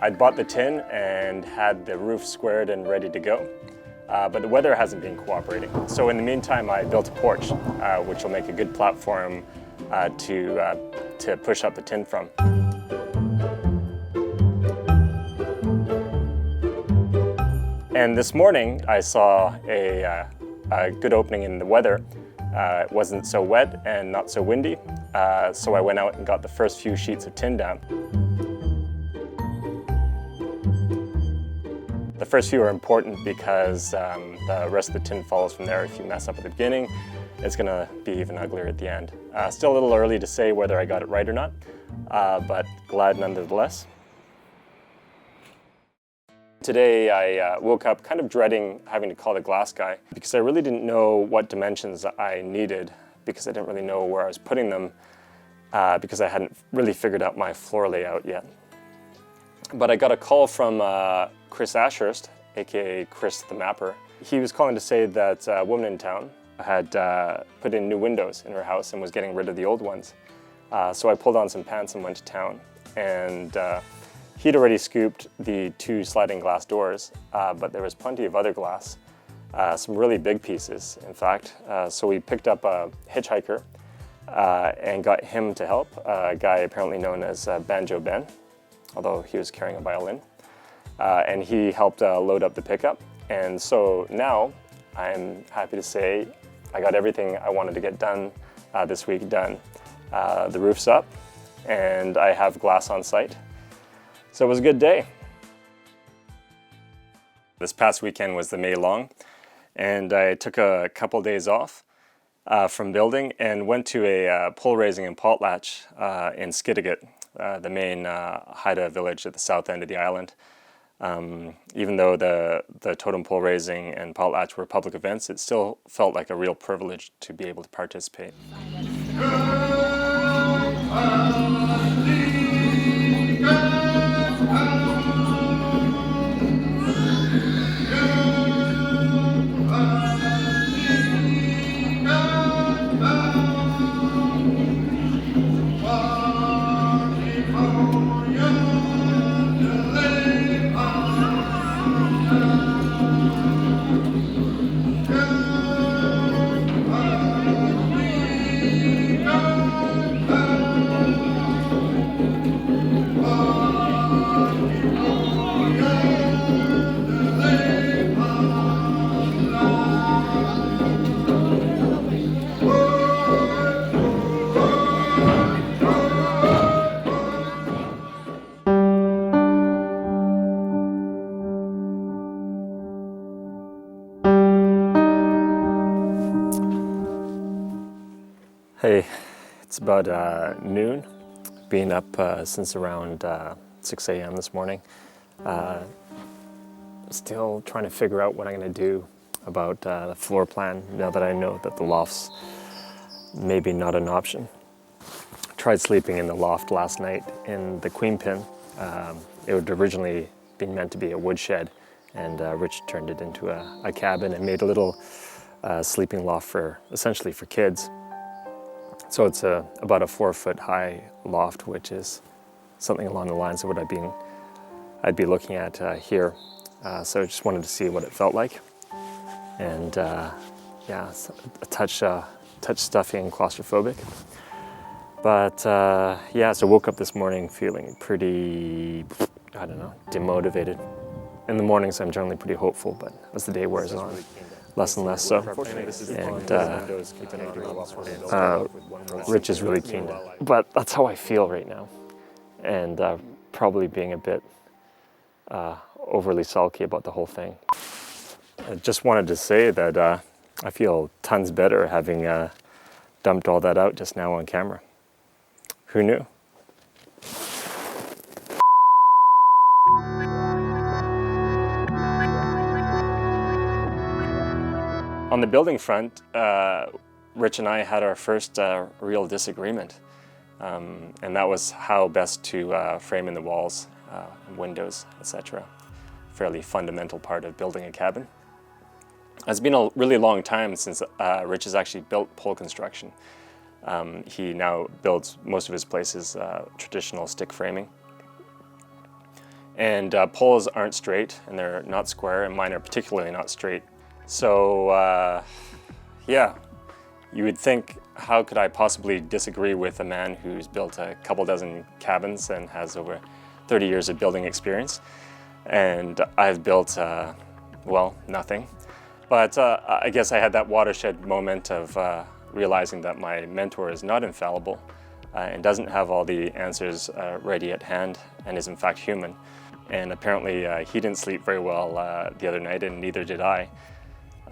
I'd bought the tin and had the roof squared and ready to go, but the weather hasn't been cooperating. So in the meantime, I built a porch, which will make a good platform to push up the tin from. And this morning, I saw a good opening in the weather. It wasn't so wet and not so windy, so I went out and got the first few sheets of tin down. The first few are important because the rest of the tin follows from there. If you mess up at the beginning, it's going to be even uglier at the end. Still a little early to say whether I got it right or not, but glad nonetheless. Today I woke up kind of dreading having to call the glass guy because I really didn't know what dimensions I needed, because I didn't really know where I was putting them, because I hadn't really figured out my floor layout yet. But I got a call from Chris Ashurst, aka Chris the Mapper. He was calling to say that a woman in town had put in new windows in her house and was getting rid of the old ones. So I pulled on some pants and went to town. And he'd already scooped the 2 sliding glass doors, but there was plenty of other glass, some really big pieces, in fact. So we picked up a hitchhiker and got him to help, a guy apparently known as Banjo Ben, although he was carrying a violin. And he helped load up the pickup. And so now I'm happy to say I got everything I wanted to get done this week done. The roof's up and I have glass on site. So it was a good day. This past weekend was the May Long, and I took a couple days off from building and went to a pole raising and potlatch in Skidegate, the main Haida village at the south end of the island. Even though the totem pole raising and potlatch were public events, it still felt like a real privilege to be able to participate. Hey, it's about noon. Been up since around 6 a.m. this morning. Still trying to figure out what I'm going to do about the floor plan now that I know that the loft's maybe not an option. Tried sleeping in the loft last night in the Queen Pin. It would originally been meant to be a woodshed, and Rich turned it into a cabin and made a little sleeping loft essentially for kids. So it's about a 4-foot high loft, which is something along the lines of what I'd be looking at here. So I just wanted to see what it felt like. And yeah, it's a touch stuffy and claustrophobic. But yeah, so I woke up this morning feeling pretty, I don't know, demotivated. In the mornings I'm generally pretty hopeful, but as the day wears on, less and less so. And Rich is really keen to, but that's how I feel right now. And probably being a bit overly sulky about the whole thing. I just wanted to say that I feel tons better having dumped all that out just now on camera. Who knew? On the building front, Rich and I had our first real disagreement, and that was how best to frame in the walls, windows, etc. Fairly fundamental part of building a cabin. It's been a really long time since Rich has actually built pole construction. He now builds most of his places traditional stick framing. And poles aren't straight, and they're not square, and mine are particularly not straight. So yeah, you would think, how could I possibly disagree with a man who's built a couple dozen cabins and has over 30 years of building experience? And I've built, well, nothing. But I guess I had that watershed moment of realizing that my mentor is not infallible and doesn't have all the answers ready at hand, and is in fact human. And apparently he didn't sleep very well the other night, and neither did I.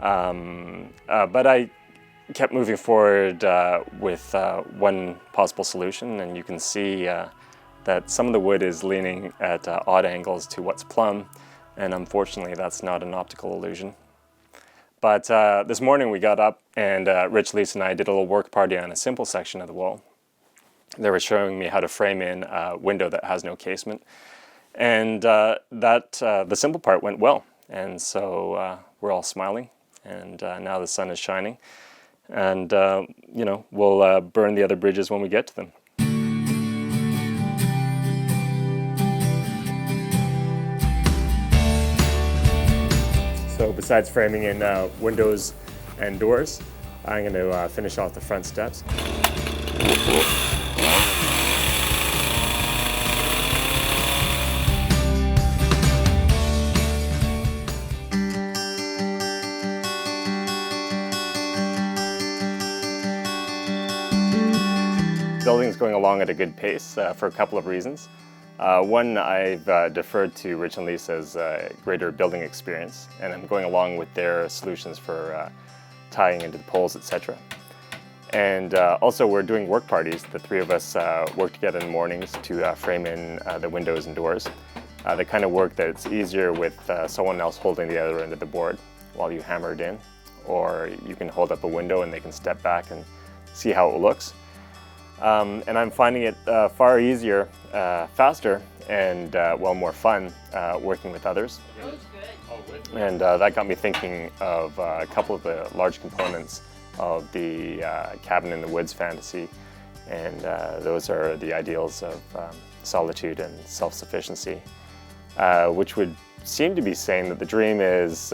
But I kept moving forward with one possible solution, and you can see that some of the wood is leaning at odd angles to what's plumb, and unfortunately that's not an optical illusion. But this morning we got up, and Rich, Lisa, and I did a little work party on a simple section of the wall. They were showing me how to frame in a window that has no casement, and the simple part went well. And so we're all smiling, and now the sun is shining, and you know, we'll burn the other bridges when we get to them. So besides framing in windows and doors, I'm going to finish off the front steps. Building is going along at a good pace for a couple of reasons. One, I've deferred to Rich and Lisa's greater building experience, and I'm going along with their solutions for tying into the poles, etc. And also we're doing work parties. The three of us work together in the mornings to frame in the windows and doors. The kind of work that's easier with someone else holding the other end of the board while you hammer it in, or you can hold up a window and they can step back and see how it looks. And I'm finding it far easier, faster, and well, more fun working with others. And that got me thinking of a couple of the large components of the cabin in the woods fantasy, and those are the ideals of solitude and self-sufficiency, which would seem to be saying that the dream is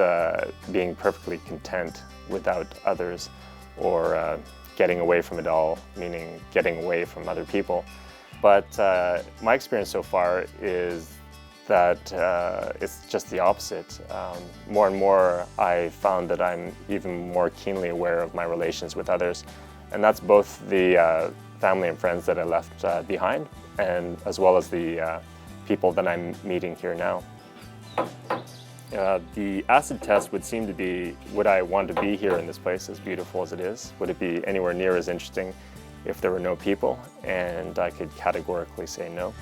being perfectly content without others, or getting away from it all, meaning getting away from other people. But my experience so far is that it's just the opposite. More and more I found that I'm even more keenly aware of my relations with others, and that's both the family and friends that I left behind, and as well as the people that I'm meeting here now. The acid test would seem to be, would I want to be here in this place as beautiful as it is? Would it be anywhere near as interesting if there were no people? And I could categorically say no.